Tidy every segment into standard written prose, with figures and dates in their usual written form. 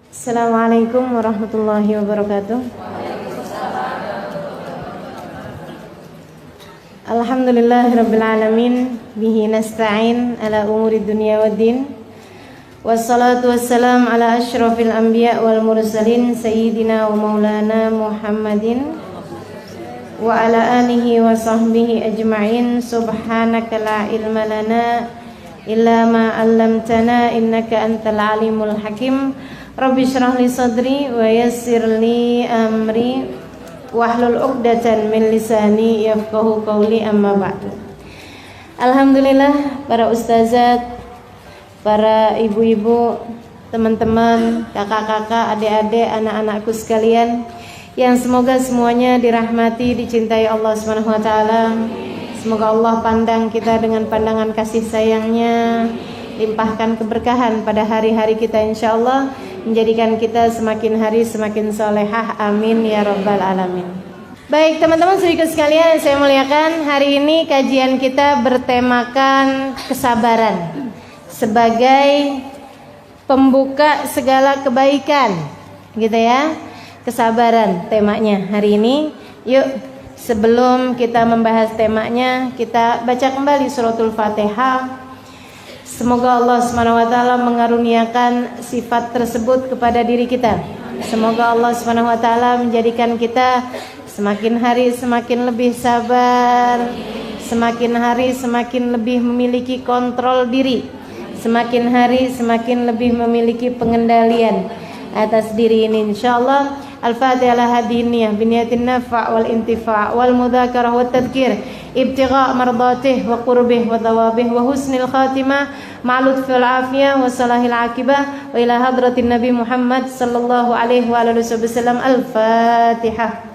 Assalamualaikum warahmatullahi wabarakatuh. Alhamdulillahirabbil alamin, bihi nasta'in ala umuri dunya waddin. Wassalatu wassalam ala asyrafil anbiya wal mursalin sayyidina wa maulana Muhammadin wa ala alihi wa sahbihi ajma'in. Subhanaka la ilma lana illa ma 'allamtana innaka antal alimul hakim. Rabbi shrah li sadri wa yassir li amri wahlul 'uqdatan min lisani yafqahu qawli, amma ba'du. Alhamdulillah, para ustazat, para ibu-ibu, teman-teman, kakak-kakak, adik-adik, anak-anakku sekalian, yang semoga semuanya dirahmati, dicintai Allah Subhanahu wa taala. Semoga Allah pandang kita dengan pandangan kasih sayangnya, limpahkan keberkahan pada hari-hari kita insyaallah, menjadikan kita semakin hari semakin solehah, amin ya rabbal alamin. Baik teman-teman sedikit sekalian saya muliakan, hari ini kajian kita bertemakan kesabaran sebagai pembuka segala kebaikan, gitu ya. Kesabaran temanya hari ini. Yuk, sebelum kita membahas temanya, kita baca kembali suratul Fatihah. Semoga Allah SWT mengaruniakan sifat tersebut kepada diri kita. Semoga Allah SWT menjadikan kita semakin hari semakin lebih sabar, semakin hari semakin lebih memiliki kontrol diri, semakin hari semakin lebih memiliki pengendalian atas diri ini insyaallah. Al-Fatihah hadiniyah biniyatin nafa' wal intifa' wal mudzakarah wat tadhkir ibtigha' mardatih wa qurbih wa thawabih wa husnil khatimah ma'lud fil afiyah wa salahil akibah wa ila hadratin Nabi Muhammad sallallahu alaihi wa alihi wasallam. Al-Fatihah.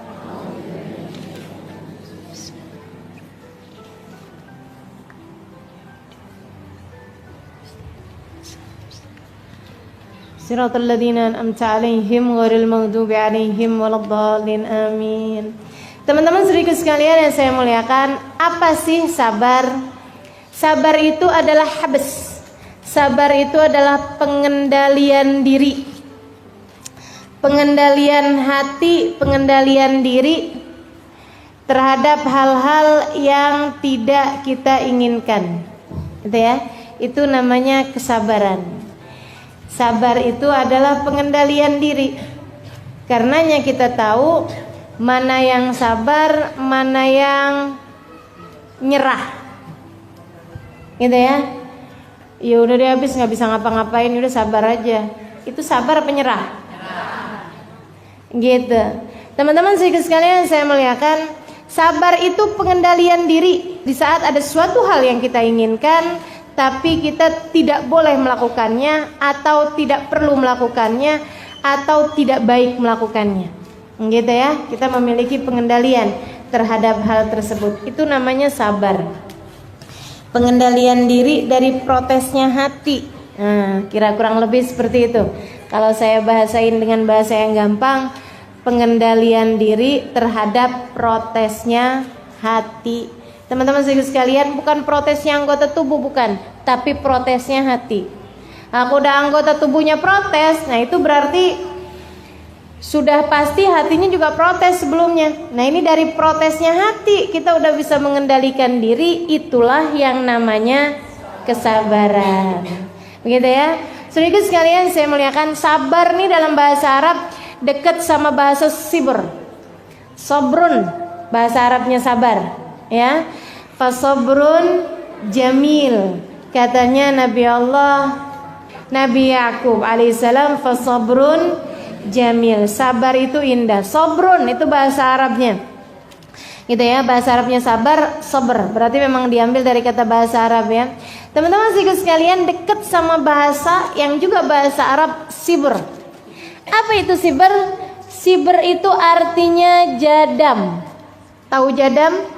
Siratal ladzina an'amta 'alaihim ghairil maghdubi 'alaihim waladdallin, amin. Teman-teman sedikit sekalian yang saya muliakan, apa sih sabar? Sabar itu adalah habs. Sabar itu adalah pengendalian diri, pengendalian hati, pengendalian diri terhadap hal-hal yang tidak kita inginkan, gitu ya. Itu namanya kesabaran. Sabar itu adalah pengendalian diri. Karenanya kita tahu mana yang sabar, mana yang nyerah, gitu ya. Ya udah deh, habis nggak bisa ngapa-ngapain, udah sabar aja. Itu sabar apa nyerah? Gitu. Teman-teman sedikit sekalian saya muliakan, sabar itu pengendalian diri di saat ada suatu hal yang kita inginkan, tapi kita tidak boleh melakukannya, atau tidak perlu melakukannya, atau tidak baik melakukannya, gitu ya. Kita memiliki pengendalian terhadap hal tersebut. Itu namanya sabar. Pengendalian diri dari protesnya hati. Nah, kira kurang lebih seperti itu. Kalau saya bahasain dengan bahasa yang gampang, pengendalian diri terhadap protesnya hati. Teman-teman sekalian, bukan protesnya anggota tubuh, bukan, tapi protesnya hati. Aku udah anggota tubuhnya protes, nah itu berarti sudah pasti hatinya juga protes sebelumnya. Nah ini dari protesnya hati kita udah bisa mengendalikan diri, itulah yang namanya kesabaran. Begitu ya. Sedikit sekalian saya muliakan, sabar nih dalam bahasa Arab dekat sama bahasa sibr. Sobrun, bahasa Arabnya sabar, ya. Fasobrun jamil, katanya Nabi Allah Nabi Yakub alaihissalam, fasobrun jamil, sabar itu indah. Sobrun itu bahasa Arabnya, gitu ya. Bahasa Arabnya sabar, sabr, berarti memang diambil dari kata bahasa Arab ya. Teman-teman sekalian, dekat sama bahasa yang juga bahasa Arab, sibr. Apa itu sibr? Sibr itu artinya jadam. Tahu jadam?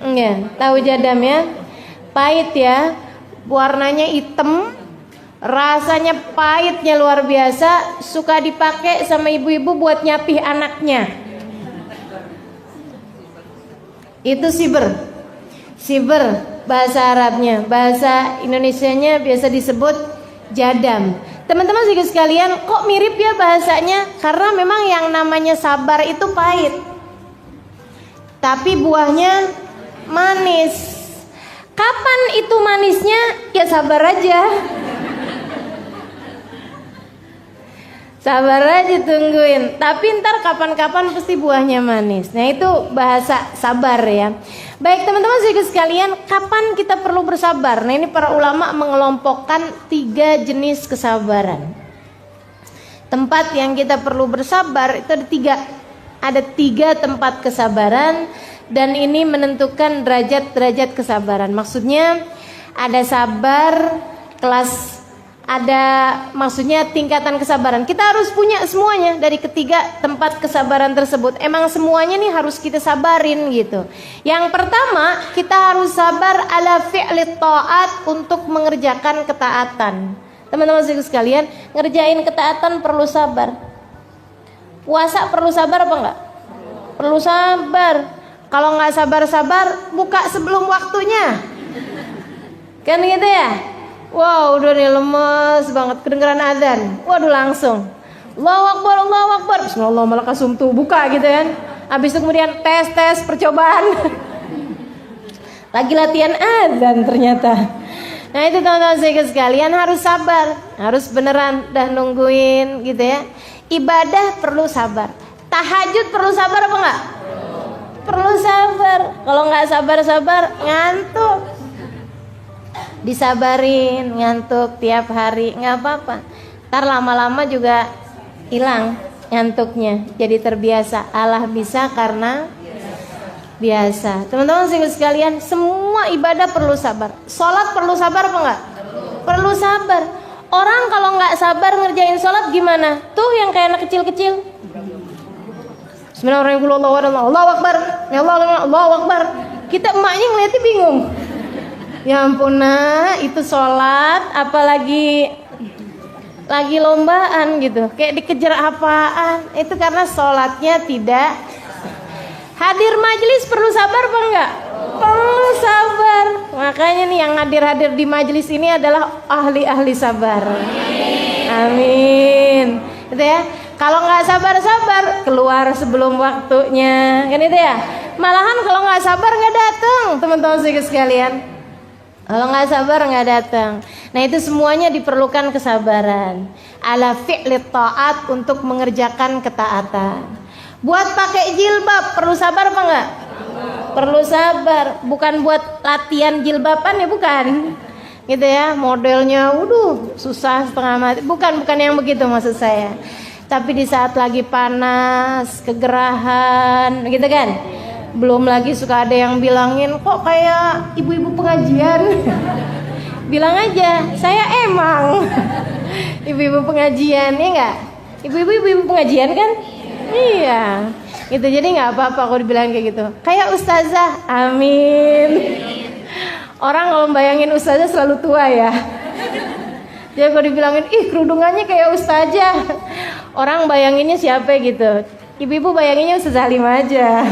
Ya, tahu jadam ya. Pahit ya, warnanya hitam, rasanya pahitnya luar biasa, suka dipakai sama ibu-ibu buat nyapih anaknya. Itu sibr. Sibr bahasa Arabnya, bahasa Indonesianya biasa disebut jadam. Teman-teman sekalian, kok mirip ya bahasanya? Karena memang yang namanya sabar itu pahit, tapi buahnya manis. Kapan itu manisnya? Ya sabar aja. Sabar aja, tungguin. Tapi ntar kapan-kapan pasti buahnya manis. Nah itu bahasa sabar ya. Baik teman-teman sekalian, kapan kita perlu bersabar? Nah ini para ulama mengelompokkan 3 jenis kesabaran. Tempat yang kita perlu bersabar itu ada 3 tempat kesabaran. Dan ini menentukan derajat-derajat kesabaran. Maksudnya ada sabar kelas, maksudnya tingkatan kesabaran. Kita harus punya semuanya dari ketiga tempat kesabaran tersebut. Emang semuanya nih harus kita sabarin gitu. Yang pertama, kita harus sabar ala fi'lit ta'at, untuk mengerjakan ketaatan. Teman-teman sekalian, ngerjain ketaatan perlu sabar. Puasa perlu sabar apa enggak? Perlu sabar. Kalau nggak sabar-sabar, buka sebelum waktunya, kan gitu ya? Wow, udah nih lemes banget, kedengeran adzan, waduh langsung Allahu Akbar, Allahu Akbar, Bismillah malakasum tuh buka gitu kan. Habis itu kemudian tes percobaan, lagi latihan adzan ternyata. Nah itu teman-teman sekalian harus sabar, harus beneran dah nungguin gitu ya. Ibadah perlu sabar, tahajud perlu sabar apa enggak? Perlu sabar. Kalau nggak sabar-sabar ngantuk. Disabarin ngantuk tiap hari nggak apa-apa. Ntar lama-lama juga hilang ngantuknya. Jadi terbiasa. Allah bisa karena biasa. Teman-teman sekalian, semua ibadah perlu sabar. Sholat perlu sabar apa enggak? Perlu sabar. Orang kalau nggak sabar ngerjain sholat gimana? Tuh yang kayak anak kecil-kecil. Bismillahirrahmanirrahim, Allahu Akbar, ya Allah, Allahu Akbar. Kita emaknya ngeliatnya bingung. Ya ampun nah, itu sholat, apalagi lagi lombaan gitu, kayak dikejar apaan. Itu karena sholatnya tidak. Hadir majelis perlu sabar apa enggak? Perlu sabar. Makanya nih yang hadir di majelis ini adalah ahli-ahli sabar. Amin. Gitu ya. Kalau nggak sabar-sabar keluar sebelum waktunya, kan itu ya. Malahan kalau nggak sabar nggak datang, teman-teman sekalian. Kalau nggak sabar nggak datang. Nah itu semuanya diperlukan kesabaran. Ala fi'lit ta'at, untuk mengerjakan ketaatan. Buat pakai jilbab perlu sabar apa nggak? Perlu sabar. Bukan buat latihan jilbaban ya, bukan. Gitu ya, modelnya, susah setengah mati. Bukan yang begitu maksud saya. Tapi di saat lagi panas, kegerahan, gitu kan? Belum lagi suka ada yang bilangin, kok kayak ibu-ibu pengajian. Bilang aja, saya emang ibu-ibu pengajian, ya enggak? Ibu-ibu pengajian kan? Iya. Gitu, jadi nggak apa-apa kalau dibilang kayak gitu. Kayak ustazah, amin. Orang kalau bayangin ustazah selalu tua ya. Jadi kalau dibilangin, kerudungannya kayak ustazah, orang bayanginnya siapa gitu. Ibu-ibu bayanginnya Ustazah Halimah aja.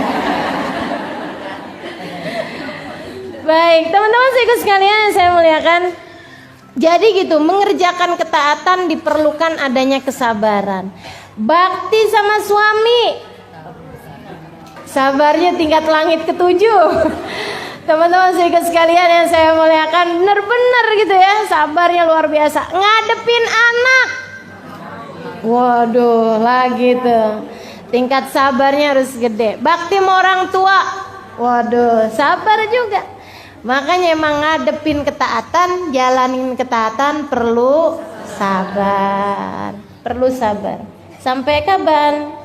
Baik, teman-teman sekalian saya muliakan. Jadi gitu, mengerjakan ketaatan diperlukan adanya kesabaran. Bakti sama suami, sabarnya tingkat langit ke-7. Teman-teman sekalian yang saya muliakan, benar-benar gitu ya, sabarnya luar biasa. Ngadepin anak, waduh lagi tuh, tingkat sabarnya harus gede. Bakti sama orang tua, waduh sabar juga. Makanya emang ngadepin ketaatan, jalanin ketaatan perlu sabar. Perlu sabar. Sampai kapan?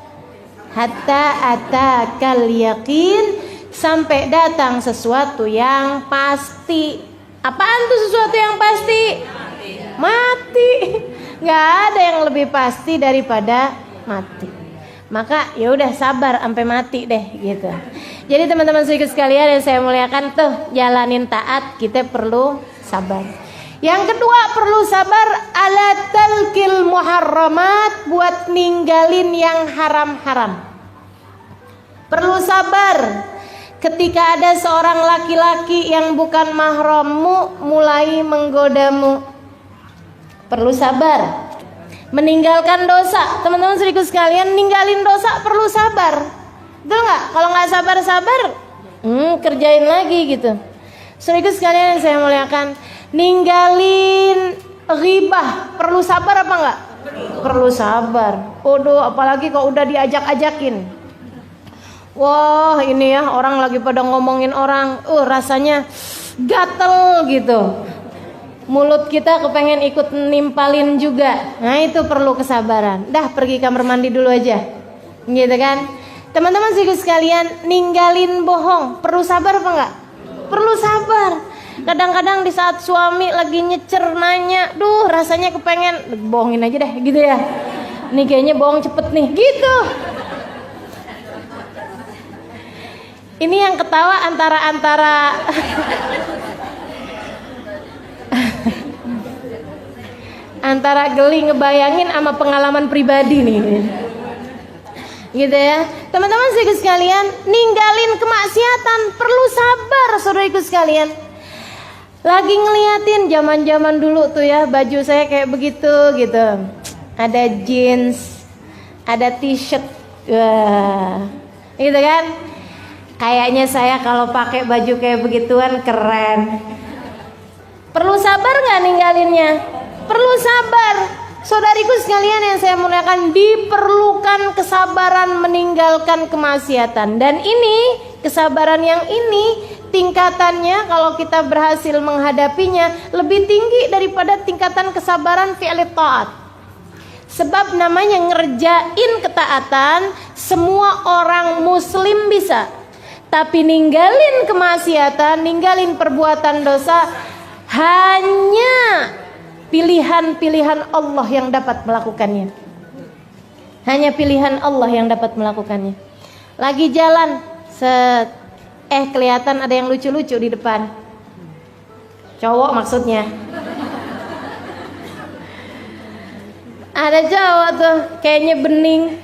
Hatta atakal yakin, sampai datang sesuatu yang pasti. Apaan tuh sesuatu yang pasti? Mati. Nggak ada yang lebih pasti daripada mati. Maka ya udah sabar sampai mati deh gitu. Jadi teman-teman sekalian yang saya muliakan, tuh jalanin taat kita perlu sabar. Yang kedua perlu sabar ala talqil muharramat, buat ninggalin yang haram-haram. Perlu sabar ketika ada seorang laki-laki yang bukan mahrammu mulai menggodamu. Perlu sabar. Meninggalkan dosa, teman-teman saudariku sekalian, ninggalin dosa perlu sabar. Betul nggak? Kalau nggak sabar-sabar, kerjain lagi gitu. Saudariku sekalian yang saya muliakan, ninggalin ghibah perlu sabar apa enggak? Perlu sabar. Waduh, apalagi kalau udah diajak-ajakin. Wah, ini ya orang lagi pada ngomongin orang, rasanya gatel gitu. Mulut kita kepengen ikut nimpalin juga. Nah, itu perlu kesabaran. Dah, pergi kamar mandi dulu aja. Gitu kan? Teman-teman sekalian, ninggalin bohong perlu sabar apa enggak? Perlu sabar. Kadang-kadang di saat suami lagi nyecer nanya, duh rasanya kepengen bohongin aja deh gitu ya. Nih kayaknya bohong cepet nih gitu. Ini yang ketawa antara antara geli ngebayangin sama pengalaman pribadi nih. Gitu ya. Teman-teman sekalian, ninggalin kemaksiatan perlu sabar saudariku sekalian. Lagi ngeliatin zaman-zaman dulu tuh ya, baju saya kayak begitu gitu. Ada jeans, ada t-shirt. Wah. Gitu kan? Kayaknya saya kalau pakai baju kayak begituan keren. Perlu sabar nggak ninggalinnya? Perlu sabar. Saudariku sekalian yang saya muliakan, diperlukan kesabaran meninggalkan kemaksiatan. Dan ini, kesabaran yang ini tingkatannya kalau kita berhasil menghadapinya lebih tinggi daripada tingkatan kesabaran fi'li ta'at. Sebab namanya ngerjain ketaatan semua orang muslim bisa. Tapi ninggalin kemaksiatan, ninggalin perbuatan dosa hanya pilihan-pilihan Allah yang dapat melakukannya. Hanya pilihan Allah yang dapat melakukannya. Lagi jalan, kelihatan ada yang lucu-lucu di depan. Cowok maksudnya. Ada cowok tuh kayaknya bening.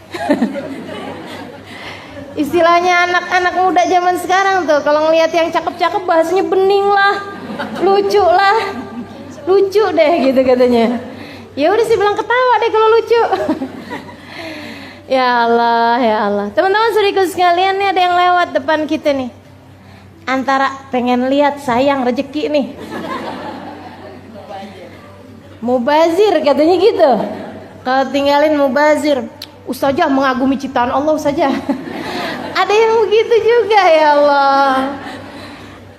Istilahnya anak-anak muda zaman sekarang tuh kalau ngelihat yang cakep-cakep bahasanya bening lah, lucu lah. Lucu deh gitu katanya. Ya udah sih bilang ketawa deh kalau lucu. Ya Allah, ya Allah. Teman-teman saudariku sekalian, nih ada yang lewat depan kita nih. Antara pengen lihat sayang rezeki nih. Mubazir katanya gitu. Kalau tinggalin mubazir, Ustazah mengagumi ciptaan Allah saja. Ada yang begitu juga ya Allah.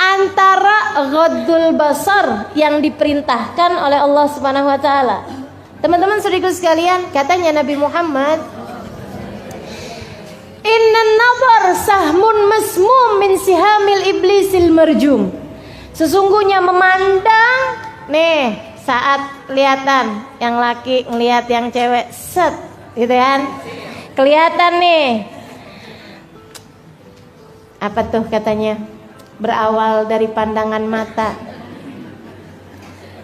Antara ghaddul basar yang diperintahkan oleh Allah Subhanahu wa taala. Teman-teman saudariku sekalian, katanya Nabi Muhammad, "Innan nazar sahmun masmum min sihamil iblisil marjum." Sesungguhnya memandang nih saat kelihatan yang laki ngelihat yang cewek set gitu kan. Kelihatan nih. Apa tuh katanya? Berawal dari pandangan mata,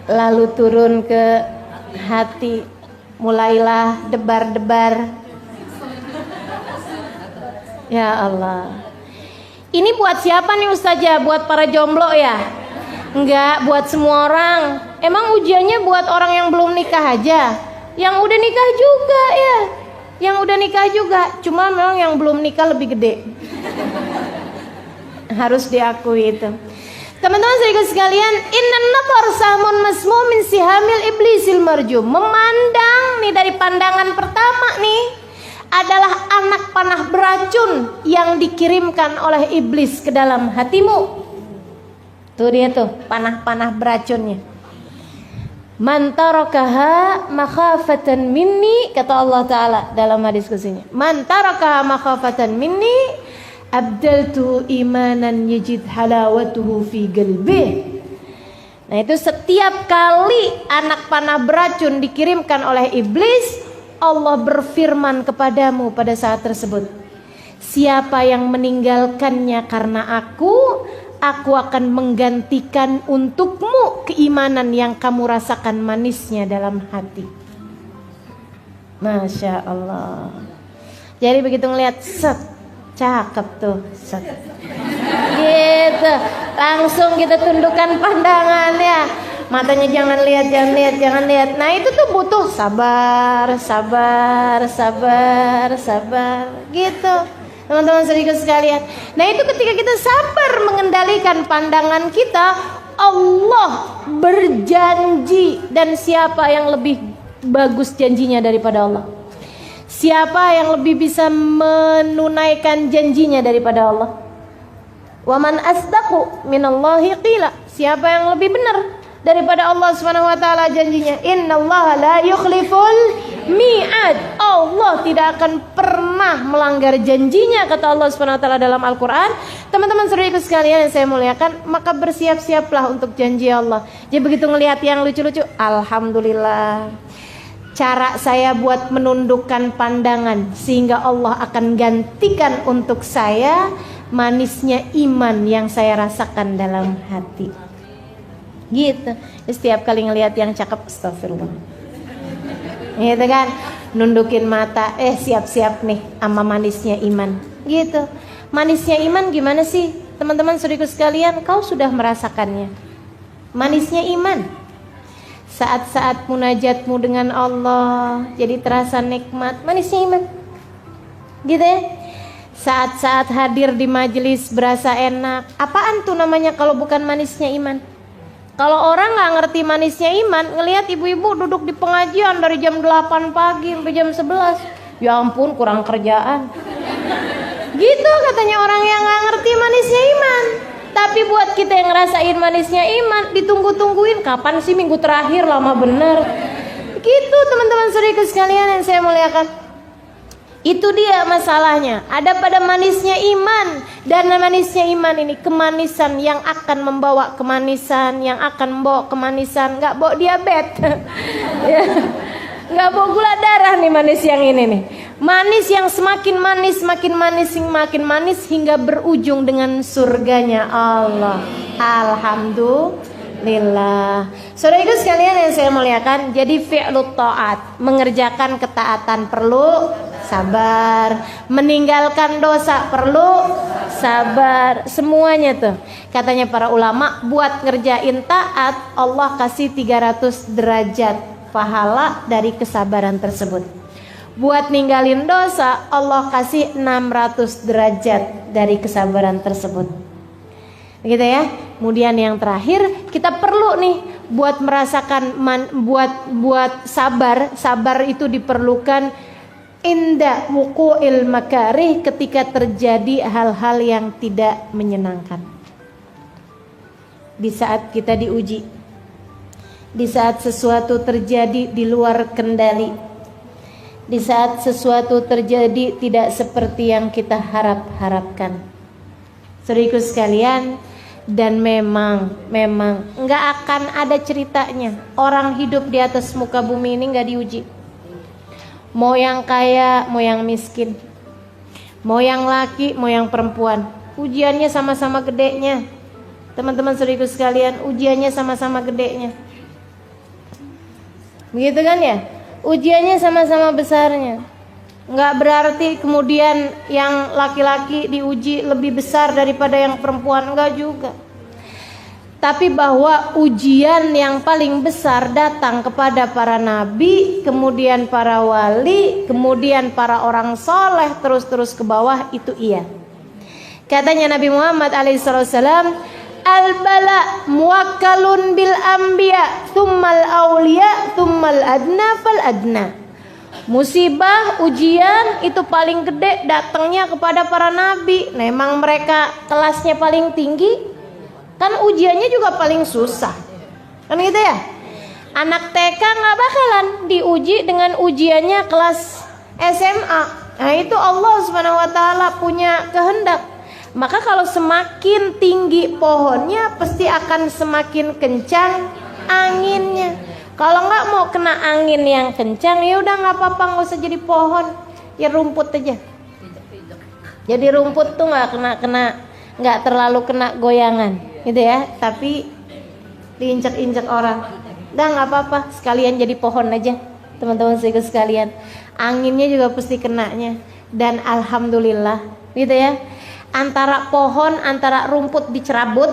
lalu turun ke hati, mulailah debar-debar. Ya Allah. Ini buat siapa nih Ustazah? Buat para jomblo ya? Enggak, buat semua orang. Emang ujiannya buat orang yang belum nikah aja? Yang udah nikah juga ya? Yang udah nikah juga, cuma memang yang belum nikah lebih gede. Harus diakui itu. Teman-teman sekalian, innan nazar sahmun masmum min sihamil iblisil marjum. Memandang nih dari pandangan pertama nih adalah anak panah beracun yang dikirimkan oleh iblis ke dalam hatimu. Tuh dia tuh panah-panah beracunnya. Man tarakaha makhafatan minni, kata Allah Ta'ala dalam hadis qudsinya. Man tarakaha makhafatan minni abdaltu imanan yajid halawatuhu fi qalbih. Nah itu setiap kali anak panah beracun dikirimkan oleh iblis, Allah berfirman kepadamu pada saat tersebut, siapa yang meninggalkannya karena aku akan menggantikan untukmu keimanan yang kamu rasakan manisnya dalam hati. Masya Allah. Jadi begitu ngelihat set, cakep tuh set, gitu, langsung kita tundukkan pandangannya. Matanya jangan lihat, jangan lihat, jangan lihat. Nah itu tuh butuh sabar, sabar, sabar, sabar, gitu. Teman-teman saudaraku sekalian. Nah itu ketika kita sabar mengendalikan pandangan kita, Allah berjanji. Dan siapa yang lebih bagus janjinya daripada Allah? Siapa yang lebih bisa menunaikan janjinya daripada Allah? Wa man asdaqu minallahi qila. Siapa yang lebih benar daripada Allah Subhanahu wa taala janjinya? Innallaha la yukhliful mi'ad. Allah tidak akan pernah melanggar janjinya, kata Allah Subhanahu wa taala dalam Al-Qur'an. Teman-teman saudaraku sekalian yang saya muliakan, maka bersiap-siaplah untuk janji Allah. Jadi begitu ngelihat yang lucu-lucu, alhamdulillah. Cara saya buat menundukkan pandangan sehingga Allah akan gantikan untuk saya manisnya iman yang saya rasakan dalam hati. Gitu. Setiap kali ngelihat yang cakep, astagfirullah. Gitu kan? Nundukin mata, siap-siap nih sama manisnya iman. Gitu. Manisnya iman gimana sih? Teman-teman saudaraku sekalian, kau sudah merasakannya. Manisnya iman. Saat-saat munajatmu dengan Allah jadi terasa nikmat, manisnya iman. Gitu ya? Saat-saat hadir di majelis berasa enak. Apaan tuh namanya kalau bukan manisnya iman? Kalau orang gak ngerti manisnya iman, ngelihat ibu-ibu duduk di pengajian dari jam 8 pagi sampai jam 11. Ya ampun, kurang kerjaan. Gitu katanya orang yang gak ngerti manisnya iman. Tapi buat kita yang ngerasain manisnya iman, ditunggu-tungguin kapan sih minggu terakhir, lama bener. Gitu teman-teman saudaraku sekalian yang saya muliakan. Itu dia masalahnya. Ada pada manisnya iman. Dan manisnya iman ini kemanisan yang akan membawa kemanisan, yang akan membawa kemanisan, gak bawa diabetes. Ya. Gak bawa gula darah nih manis yang ini nih. Manis yang semakin manis, makin manis, makin manis hingga berujung dengan surganya Allah. Alhamdulillah. Saudaraku sekalian yang saya muliakan, jadi fi'lut ta'at, mengerjakan ketaatan perlu sabar, meninggalkan dosa perlu sabar, semuanya tuh. Katanya para ulama, buat ngerjain taat Allah kasih 300 derajat pahala dari kesabaran tersebut. Buat ninggalin dosa Allah kasih 600 derajat dari kesabaran tersebut. Begitu ya. Kemudian yang terakhir, kita perlu nih buat merasakan buat sabar. Sabar itu diperlukan inda wuqu'il makarih, ketika terjadi hal-hal yang tidak menyenangkan. Di saat kita diuji, di saat sesuatu terjadi di luar kendali, di saat sesuatu terjadi tidak seperti yang kita harapkan. Saudaraku sekalian, dan memang nggak akan ada ceritanya orang hidup di atas muka bumi ini nggak diuji. Mau yang kaya, mau yang miskin, mau yang laki, mau yang perempuan, ujiannya sama-sama gedenya. Teman-teman saudaraku sekalian, ujiannya sama-sama gedenya. Begitu kan ya? Ujiannya sama-sama besarnya. Nggak berarti kemudian yang laki-laki diuji lebih besar daripada yang perempuan, enggak juga. Tapi bahwa ujian yang paling besar datang kepada para nabi, kemudian para wali, kemudian para orang soleh, terus-terus ke bawah, itu iya. Katanya Nabi Muhammad alaihissalam, al-bala muwakkalun bil anbiya, thummal awliya, thummal adna fal adna. Musibah, ujian itu paling gede datangnya kepada para nabi. Memang mereka kelasnya paling tinggi, kan ujiannya juga paling susah, kan gitu ya. Anak TK nggak bakalan diuji dengan ujiannya kelas SMA. Nah itu Allah Subhanahu Wa Taala punya kehendak. Maka kalau semakin tinggi pohonnya, pasti akan semakin kencang anginnya. Kalau nggak mau kena angin yang kencang, ya udah nggak apa-apa, nggak usah jadi pohon, ya rumput aja. Jadi rumput tuh nggak terlalu kena goyangan, gitu ya. Tapi diinjak-injak orang, udah nggak apa-apa, sekalian jadi pohon aja, teman-teman sekalian. Anginnya juga pasti kenanya. Dan alhamdulillah, gitu ya. Antara pohon, antara rumput dicerabut,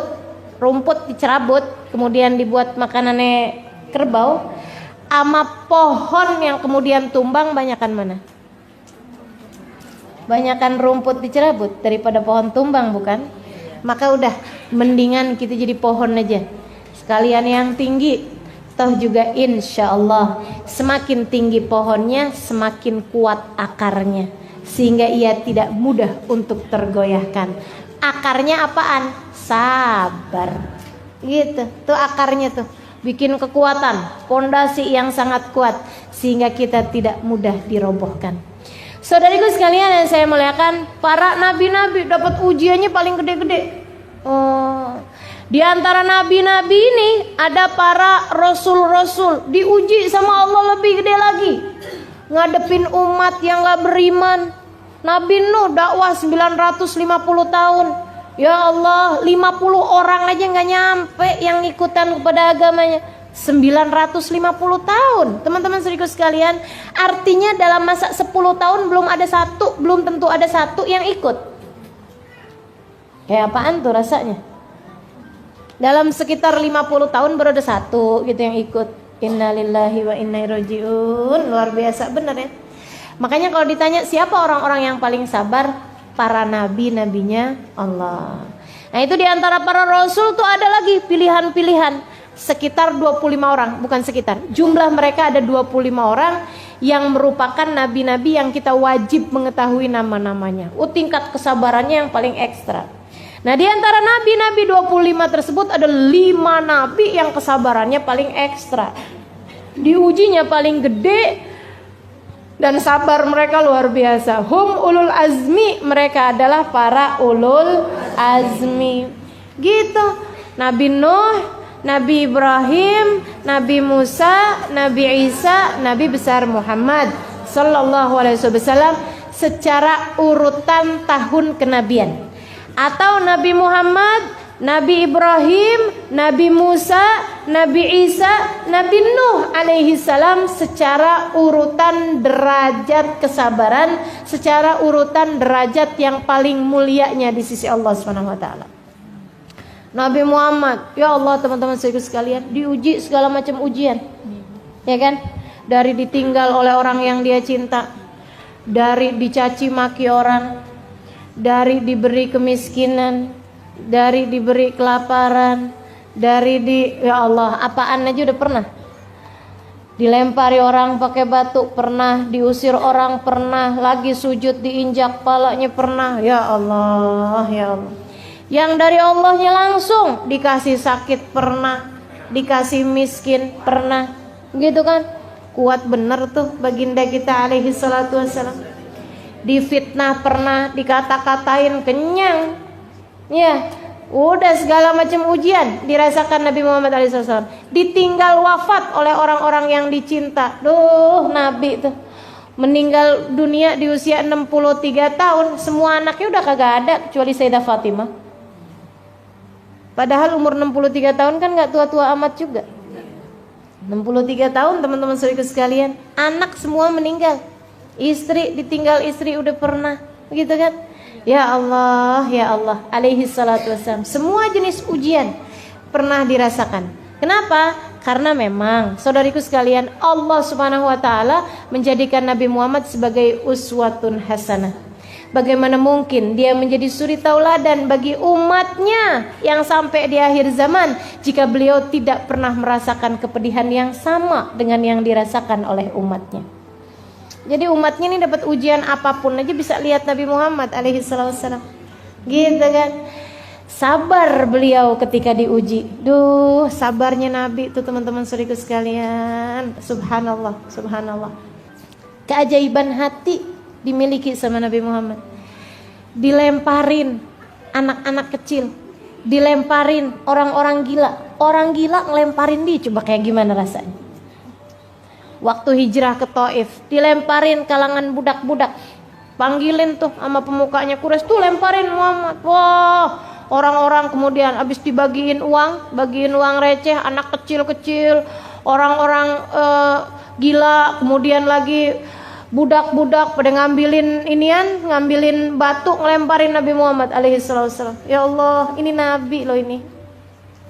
rumput dicerabut kemudian dibuat makanannya kerbau, ama pohon yang kemudian tumbang banyakan mana? Banyakan rumput dicerabut daripada pohon tumbang, bukan? Maka udah mendingan kita jadi pohon aja sekalian yang tinggi. Toh juga insya Allah semakin tinggi pohonnya semakin kuat akarnya, sehingga ia tidak mudah untuk tergoyahkan. Akarnya apaan? Sabar. Gitu. Tuh akarnya tuh bikin kekuatan, pondasi yang sangat kuat sehingga kita tidak mudah dirobohkan. Saudariku sekalian yang saya muliakan, para nabi-nabi dapat ujiannya paling gede-gede. Di antara nabi-nabi ini ada para rasul-rasul diuji sama Allah lebih gede lagi. Ngadepin umat yang gak beriman. Nabi Nuh dakwah 950 tahun. Ya Allah, 50 orang aja gak nyampe yang ikutan kepada agamanya. 950 tahun. Teman-teman saudaraku sekalian, artinya dalam masa 10 tahun belum tentu ada satu yang ikut. Kayak apaan tuh rasanya? Dalam sekitar 50 tahun baru ada satu gitu yang ikut. Innalillahi wa inna ilaihi rajiun. Luar biasa benar ya. Makanya kalau ditanya siapa orang-orang yang paling sabar, para nabi-nabinya Allah. Nah itu diantara para rasul tuh ada lagi pilihan-pilihan. Sekitar 25 orang, bukan sekitar. Jumlah mereka ada 25 orang yang merupakan nabi-nabi yang kita wajib mengetahui nama-namanya. Tingkat kesabarannya yang paling ekstra. Nah di antara nabi-nabi 25 tersebut ada 5 nabi yang kesabarannya paling ekstra. Diujinya paling gede dan sabar mereka luar biasa. Hum ulul azmi, mereka adalah para ulul azmi. Gitu. Nabi Nuh, Nabi Ibrahim, Nabi Musa, Nabi Isa, Nabi besar Muhammad sallallahu alaihi wasallam secara urutan tahun kenabian. Atau Nabi Muhammad, Nabi Ibrahim, Nabi Musa, Nabi Isa, Nabi Nuh alaihi salam secara urutan derajat kesabaran, secara urutan derajat yang paling mulianya di sisi Allah Subhanahu wa taala. Nabi Muhammad, ya Allah teman-teman sekalian, diuji segala macam ujian. Ya kan? Dari ditinggal oleh orang yang dia cinta, dari dicaci maki orang, dari diberi kemiskinan, dari diberi kelaparan, dari ya Allah, apaan aja udah pernah. Dilempari orang pakai batu pernah, diusir orang pernah, lagi sujud diinjak palanya pernah. Ya Allah, ya Allah. Yang dari Allahnya langsung dikasih sakit pernah, dikasih miskin pernah. Gitu kan? Kuat bener tuh baginda kita alaihi salatu wassalam. Difitnah pernah, dikata-katain kenyang. Ya, udah segala macam ujian dirasakan Nabi Muhammad SAW. Ditinggal wafat oleh orang-orang yang dicinta. Duh, Nabi tuh meninggal dunia di usia 63 tahun. Semua anaknya udah kagak ada kecuali Sayyidah Fatimah. Padahal umur 63 tahun kan gak tua-tua amat juga. 63 tahun teman-teman saudara sekalian, anak semua meninggal. Istri ditinggal istri udah pernah, begitu kan? Ya Allah, ya Allah, alaihi salatu wassalam. Semua jenis ujian pernah dirasakan. Kenapa? Karena memang saudariku sekalian, Allah Subhanahu wa taala menjadikan Nabi Muhammad sebagai uswatun hasanah. Bagaimana mungkin dia menjadi suri tauladan bagi umatnya yang sampai di akhir zaman jika beliau tidak pernah merasakan kepedihan yang sama dengan yang dirasakan oleh umatnya. Jadi umatnya ini dapat ujian apapun aja bisa lihat Nabi Muhammad alaihi wasallam. Gitu kan. Sabar beliau ketika diuji. Duh, sabarnya Nabi itu teman-teman saudaraku sekalian. Subhanallah, subhanallah. Keajaiban hati dimiliki sama Nabi Muhammad. Dilemparin anak-anak kecil, dilemparin orang-orang gila. Orang gila ngelemparin dia, coba kayak gimana rasanya? Waktu hijrah ke Taif, dilemparin kalangan budak-budak. Panggilin tuh sama pemukanya Quraisy tuh, lemparin Muhammad. Wah, orang-orang kemudian habis dibagiin uang, bagiin uang receh, anak kecil-kecil, orang-orang gila, kemudian lagi budak-budak pada ngambilin inian, ngambilin batu, ngelemparin Nabi Muhammad alaihi wasallam. Ya Allah, ini Nabi loh ini.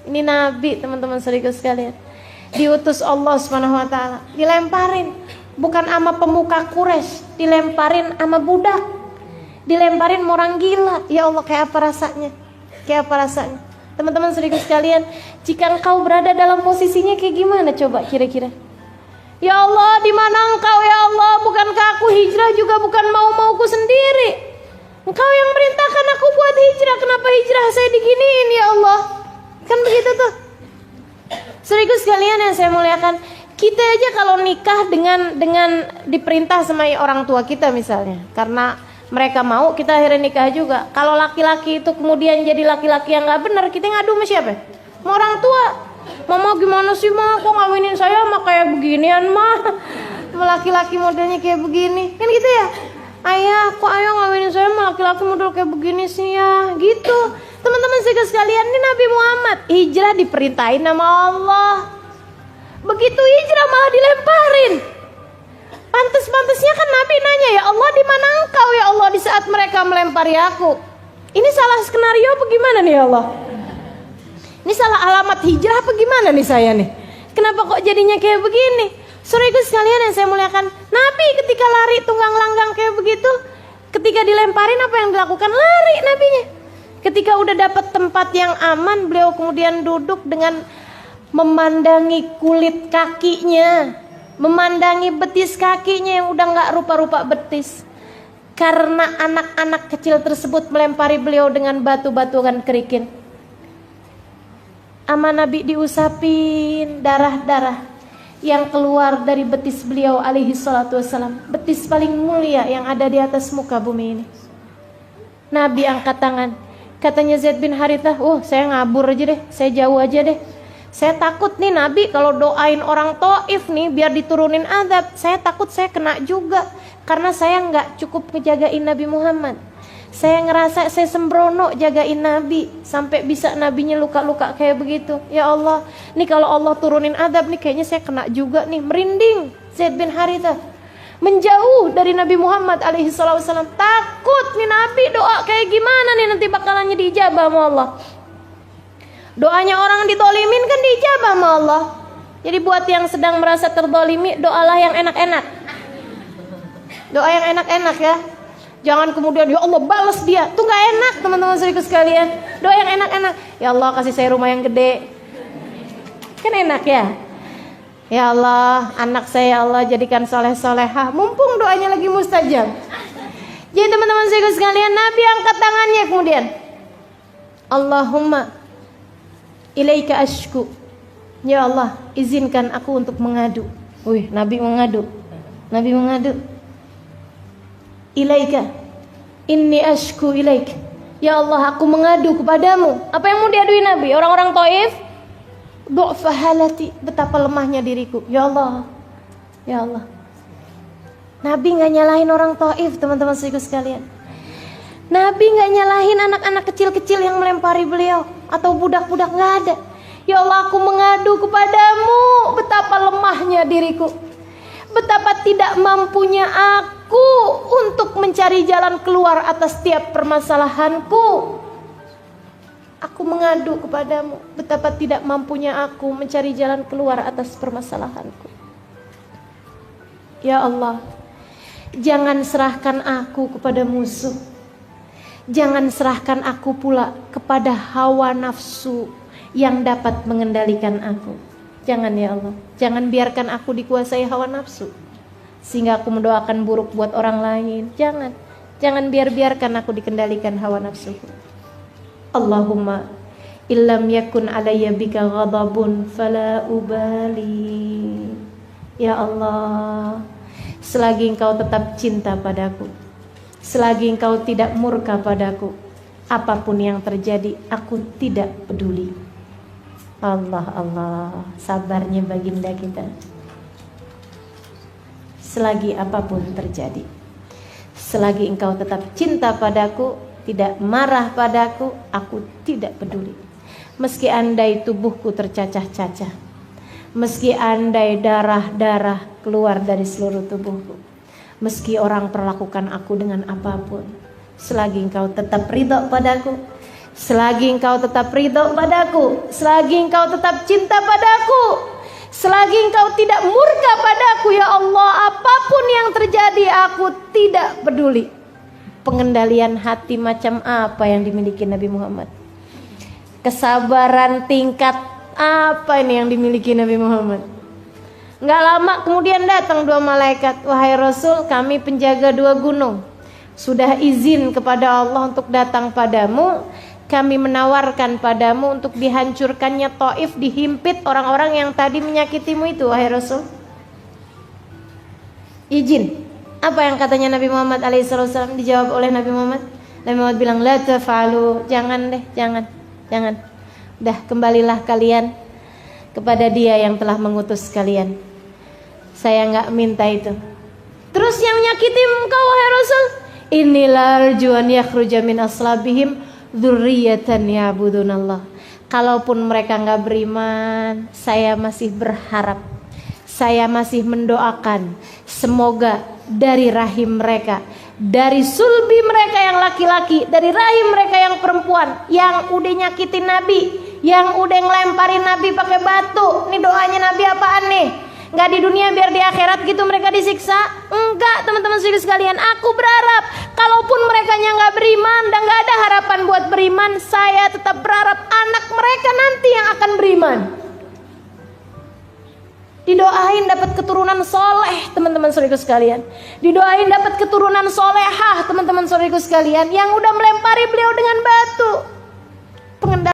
Ini Nabi, teman-teman saudaraku sekalian. Diutus Allah Subhanahu wa taala, dilemparin bukan sama pemuka Quraisy, dilemparin sama budak. Dilemparin orang gila. Ya Allah, kayak apa rasanya? Kayak apa rasanya? Teman-teman saudaraku sekalian, jika engkau berada dalam posisinya kayak gimana coba kira-kira? Ya Allah, di mana engkau ya Allah? Bukankah aku hijrah juga bukan mau-mauku sendiri? Engkau yang merintahkan aku buat hijrah. Kenapa hijrah saya diginiin ya Allah? Kan begitu tuh. Saudaraku sekalian yang saya muliakan, kita aja kalau nikah dengan diperintah sama orang tua kita misalnya, karena mereka mau, kita akhirnya nikah juga. Kalau laki-laki itu kemudian jadi laki-laki yang nggak benar, kita ngadu sama siapa? Sama orang tua. Mama gimana sih mah, kok ngawinin saya mah kayak beginian mah? Laki-laki modelnya kayak begini, kan gitu ya? Ayah, kok ayah ngawinin saya mah laki-laki model kayak begini sih ya? Gitu. Teman-teman sekalian, ini Nabi Muhammad hijrah diperintahin sama Allah. Begitu hijrah malah dilemparin. Pantes-pantesnya kan Nabi nanya, ya Allah di mana engkau ya Allah di saat mereka melempari aku? Ini salah skenario apa gimana nih ya Allah? Ini salah alamat hijrah apa gimana nih saya nih? Kenapa kok jadinya kayak begini? Saudaraku sekalian yang saya muliakan, Nabi ketika lari tunggang langgang kayak begitu, ketika dilemparin apa yang dilakukan? Lari Nabinya. Ketika udah dapat tempat yang aman, beliau kemudian duduk dengan memandangi kulit kakinya, memandangi betis kakinya yang udah gak rupa-rupa betis. Karena anak-anak kecil tersebut melempari beliau dengan batu-batuan kerikil. Ama Nabi diusapin darah-darah yang keluar dari betis beliau alaihi salatu wassalam. Betis paling mulia yang ada di atas muka bumi ini. Nabi angkat tangan. Katanya Zaid bin Harithah, saya ngabur aja deh, saya jauh aja deh. Saya takut nih Nabi kalau doain orang Taif nih biar diturunin azab. Saya takut saya kena juga. Karena saya gak cukup ngejagain Nabi Muhammad. Saya ngerasa saya sembrono jagain Nabi. Sampai bisa Nabinya luka-luka kayak begitu. Ya Allah, nih kalau Allah turunin azab nih kayaknya saya kena juga nih. Merinding Zaid bin Harithah. Menjauh dari Nabi Muhammad alaihi salatu wasallam. Takut nih Nabi doa kayak gimana nih nanti bakalannya diijabah sama Allah. Doanya orang ditolimin kan diijabah sama Allah. Jadi buat yang sedang merasa terdolimi, doalah yang enak-enak. Doa yang enak-enak ya. Jangan kemudian ya Allah balas dia. Itu gak enak teman-teman saudaraku sekalian. Doa yang enak-enak. Ya Allah kasih saya rumah yang gede. Kan enak ya. Ya Allah anak saya ya Allah jadikan soleh-solehah. Mumpung doanya lagi mustajab. Jadi teman-teman saudaraku sekalian, Nabi angkat tangannya kemudian. Allahumma ilaika ashku. Ya Allah izinkan aku untuk mengadu. Wih Nabi mengadu. Nabi mengadu. Ilaika inni ashku ilaik. Ya Allah aku mengadu kepadamu. Apa yang mau diaduin Nabi? Orang-orang Taif. Du'fa halati, betapa lemahnya diriku. Ya Allah. Ya Allah. Nabi gak nyalahin orang Taif, teman-teman saudaraku sekalian. Nabi gak nyalahin anak-anak kecil-kecil yang melempari beliau atau budak-budak, gak ada. Ya Allah aku mengadu kepadamu, betapa lemahnya diriku. Betapa tidak mampunya aku untuk mencari jalan keluar atas setiap permasalahanku. Aku mengadu kepadamu, betapa tidak mampunya aku mencari jalan keluar atas permasalahanku. Ya Allah, jangan serahkan aku kepada musuh. Jangan serahkan aku pula kepada hawa nafsu yang dapat mengendalikan aku. Jangan ya Allah, jangan biarkan aku dikuasai hawa nafsu sehingga aku mendoakan buruk buat orang lain. Jangan biarkan aku dikendalikan hawa nafsuku. Allahumma illam yakun alayya bika ghadabun fala ubali. Ya Allah, selagi engkau tetap cinta padaku, selagi engkau tidak murka padaku, apapun yang terjadi aku tidak peduli. Allah, sabarnya baginda kita. Selagi apapun terjadi, selagi engkau tetap cinta padaku, tidak marah padaku, aku tidak peduli. Meski andai tubuhku tercacah-cacah, meski andai darah-darah keluar dari seluruh tubuhku, meski orang perlakukan aku dengan apapun, selagi engkau tetap ridha padaku, selagi engkau tetap ridho padaku, selagi engkau tetap cinta padaku, selagi engkau tidak murka padaku ya Allah, apapun yang terjadi aku tidak peduli. Pengendalian hati macam apa yang dimiliki Nabi Muhammad? Kesabaran tingkat apa ini yang dimiliki Nabi Muhammad? Nggak lama kemudian datang dua malaikat. Wahai Rasul, kami penjaga dua gunung, sudah izin kepada Allah untuk datang padamu. Kami menawarkan padamu untuk dihancurkannya Taif, dihimpit orang-orang yang tadi menyakitimu itu, wahai Rasul. Izin. Apa yang katanya Nabi Muhammad alaihissalam? Dijawab oleh Nabi Muhammad. Nabi Muhammad bilang, la taf'alu, jangan deh, jangan. Udah, kembalilah kalian kepada Dia yang telah mengutus kalian. Saya nggak minta itu. Terus yang menyakiti engkau wahai Rasul, inilah arjuan yakhruja min aslabihim dzurriyyatan ya'budunallah. Kalaupun mereka nggak beriman, saya masih berharap, saya masih mendoakan semoga dari rahim mereka, dari sulbi mereka yang laki-laki, dari rahim mereka yang perempuan, yang udah nyakitin Nabi, yang udah ngelemparin Nabi pakai batu. Nih doanya Nabi apaan nih? Nggak di dunia biar di akhirat gitu mereka disiksa? Enggak, teman-teman sekalian. Aku berharap kalaupun mereka nggak beriman dan nggak ada harapan buat beriman, saya tetap berharap anak mereka nanti yang akan beriman. Didoain dapat keturunan soleh, teman-teman saudaraku sekalian. Didoain dapat keturunan solehah, teman-teman saudaraku sekalian, yang udah melempari beliau dengan batu.